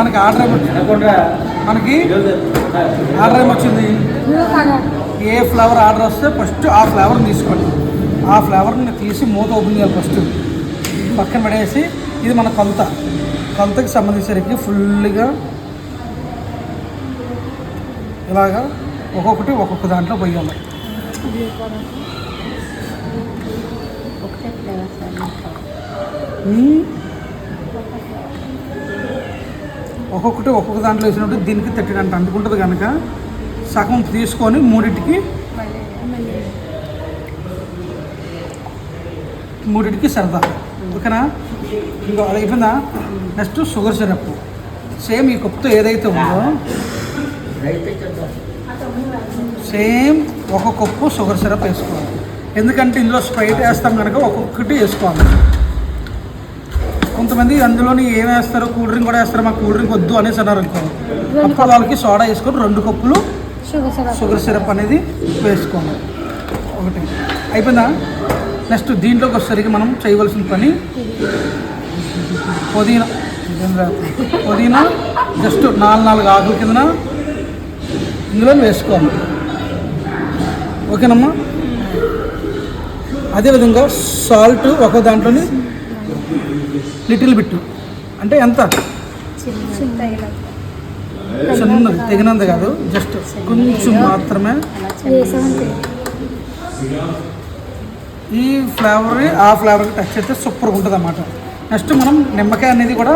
మనకి ఆర్డర్ ఏమొచ్చింది ఏ flavour order వస్తే ఫస్ట్ ఆ ఫ్లేవర్ని తీసుకోండి. ఆ ఫ్లేవర్ని తీసి మూత ఓపెన్ చేయాలి. ఫస్ట్ పక్కన పడేసి ఇది మన కొలతకి సంబంధించేసరికి ఫుల్గా ఇలాగా ఒక్కొక్క దాంట్లో పోయాలి. ఒక్కొక్క దాంట్లో వేసినప్పుడు దీనికి తట్టినంట అంటుకుంటుంది కనుక సగం తీసుకొని మూడింటికి సరదా. ఓకేనా? ఇంకో అది అయిపోయిందా? నెక్స్ట్ షుగర్ సిరప్ సేమ్ ఈ కప్పుతో ఏదైతే ఉందో సేమ్ ఒక కప్పు షుగర్ సిరప్ వేసుకోవాలి. ఎందుకంటే ఇందులో స్ప్రైట్ వేస్తాం కనుక ఒక్కొక్కటి వేసుకోవాలి. కొంతమంది అందులోని ఏం వేస్తారో కూల్ డ్రింక్ కూడా వేస్తారు. మాకు కూల్ డ్రింక్ వద్దు అనేసి అన్నారు అనుకో, అప్పుడు వాళ్ళకి సోడా వేసుకొని 2 కప్పులు షుగర్ సిరప్ అనేది వేసుకోవాలి. ఒకటి అయిపోయిందా? నెక్స్ట్ దీంట్లోకి వచ్చేసరికి మనం చేయవలసిన పని పుదీనా జస్ట్ 4 ఆకుల కింద ఇందులో వేసుకోవాలి. ఓకేనమ్మా? అదేవిధంగా సాల్ట్ ఒక దాంట్లోని లిటిల్ బిట్ అంటే ఎంత చిన్నది తెగినంత కాదు, జస్ట్ కొంచెం మాత్రమే. ఈ ఫ్లేవర్ ఆ ఫ్లేవర్కి టచ్ అయితే సూపర్గా ఉంటుంది అన్నమాట. నెక్స్ట్ మనం నిమ్మకాయ అనేది కూడా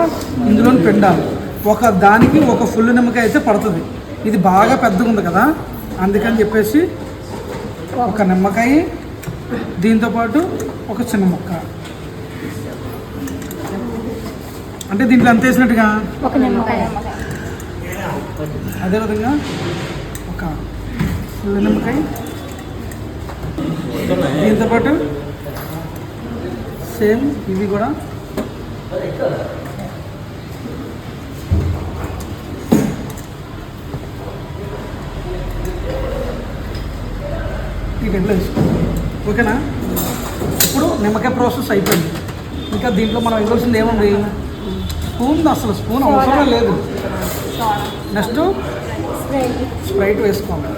ఇందులో పిండాలి. ఒక దానికి ఒక ఫుల్ నిమ్మకాయ అయితే పడుతుంది. ఇది బాగా పెద్దగా ఉంది కదా, అందుకని చెప్పేసి ఒక నిమ్మకాయ, దీంతోపాటు ఒక చిన్న ముక్క. అంటే దీంట్లో ఎంత వేసినట్టుగా ఒక నిమ్మకాయ, అదేవిధంగా ఒక ఫుల్ నిమ్మకాయ, దీంతోపాటు సేమ్ ఇవి కూడా ఈ గంటలో వేసుకోవాలి. ఓకేనా? ఇప్పుడు నిమ్మకాయ ప్రాసెస్ అయిపోయింది. ఇంకా దీంట్లో మనం ఇవ్వాల్సింది ఏముంది? స్పూన్ అవసరం లేదు. నెక్స్ట్ స్ప్రైట్ వేసుకోవాలి.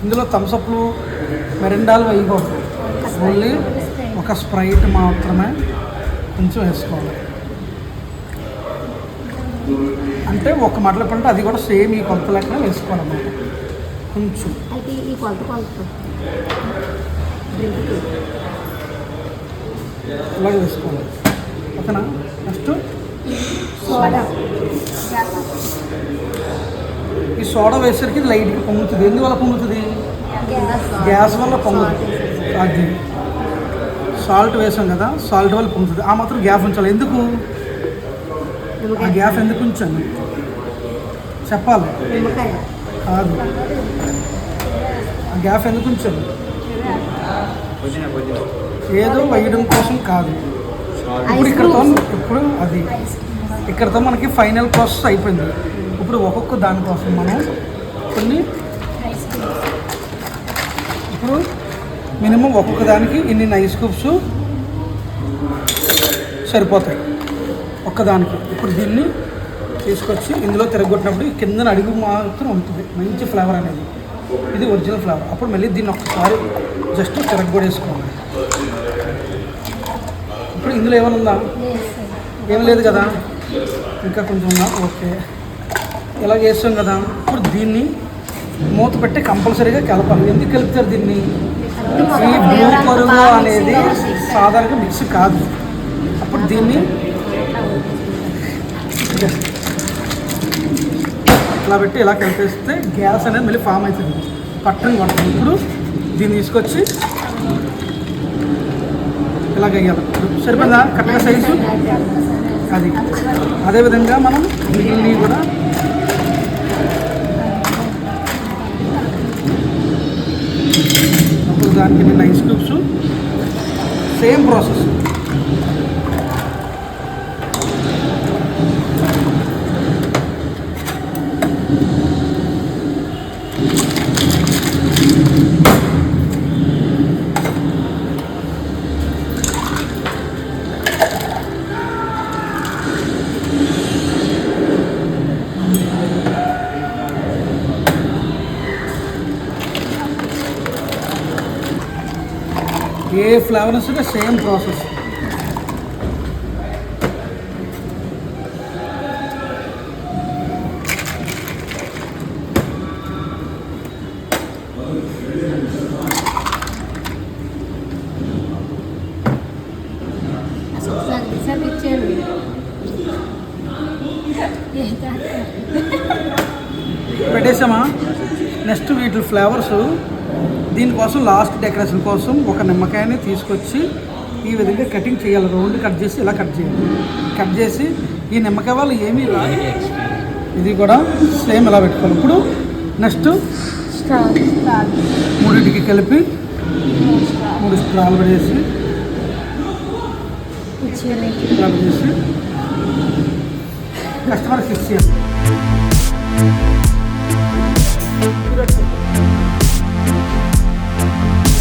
ఇందులో థమ్సప్లు మెరిండాలు వేయకూడదు. ఓన్లీ ఒక స్ప్రైట్ మాత్రమే కొంచెం వేసుకోవాలి. అంటే ఒక మాటలు పంటే అది కూడా సేమ్ ఈ కొలత లెక్కన వేసుకోవాలన్నమాట. కొంచెం ఇలాగే వేసుకోవాలి. ఓకేనా? నెక్స్ట్ ఈ సోడా వేసరికి లైట్గా పొంగుతుంది. ఎందువల్ల పొంగుతుంది? గ్యాస్ వల్ల పొంగుతుంది. అది సాల్ట్ వేసాం కదా, సాల్ట్ వల్ల పొంగుతుంది. ఆ మాత్రం గ్యాస్ ఉంచాలి. ఎందుకు ఆ గ్యాస్ ఎందుకు ఉంచాను చెప్పాలి కాదు. ఆ గ్యాస్ ఎందుకు ఉంచాను ఏదో వేయడం కోసం కాదు. ఇప్పుడు అది ఇక్కడతో మనకి ఫైనల్ ప్రాసెస్ అయిపోయింది. ఇప్పుడు ఒక్కొక్క దానికోసం మనం కొన్ని ఇప్పుడు మినిమం ఒక్కొక్క దానికి ఇన్ని ఐస్ క్యూబ్స్ సరిపోతాయి ఒక్కదానికి. ఇప్పుడు దీన్ని తీసుకొచ్చి ఇందులో తిరగొట్టినప్పుడు కింద అడుగు మాత్రం ఉంటుంది మంచి ఫ్లేవర్ అనేది. ఇది ఒరిజినల్ ఫ్లేవర్. అప్పుడు మళ్ళీ దీన్ని ఒక్కసారి జస్ట్ తిరగొడేసుకోవాలి. ఇప్పుడు ఇందులో ఏమైనా ఉందా? ఏం లేదు కదా, ఇంకా కొంచెం ఉందా? ఓకే, ఇలా చేస్తాం కదా. ఇప్పుడు దీన్ని మూత పెట్టి కంపల్సరీగా కలపాలి. ఎందుకు కలుపుతారు దీన్ని? ఈ బ్లూ పరుగు అనేది సాధారణంగా మిక్స్ కాదు. అప్పుడు దీన్ని ఇట్లా పెట్టి ఇలా కలిపేస్తే గ్యాస్ అనేది మళ్ళీ ఫామ్ అవుతుంది, పట్టని పడుతుంది. ఇప్పుడు దీన్ని తీసుకొచ్చి ఇలా వేయాలి. సరిపోయిందా? కరెక్ట్గా సైజు అది. అదేవిధంగా మనం మిగిలినవి కూడా అప్పుడు దానికి నేను ఐస్ క్యూబ్స్ సేమ్ ప్రాసెస్. ఏ ఫ్లేవర్ వస్తే సేమ్ ప్రాసెస్. పెట్టేసామా? నెక్స్ట్ వీటి ఫ్లేవర్స్ దీనికోసం లాస్ట్ డెకరేషన్ కోసం ఒక నిమ్మకాయని తీసుకొచ్చి ఈ విధంగా కటింగ్ చేయాలి. రౌండ్ కట్ చేసి ఇలా కట్ చేయాలి. కట్ చేసి ఈ నిమ్మకాయ వాళ్ళు ఏమీ రాదు, ఇది కూడా సేమ్ ఇలా పెట్టుకోవాలి. ఇప్పుడు నెక్స్ట్ మూడింటికి కలిపి 3 స్ట్రాలు పడేసి కస్టమర్కి ఇచ్చేయాలి.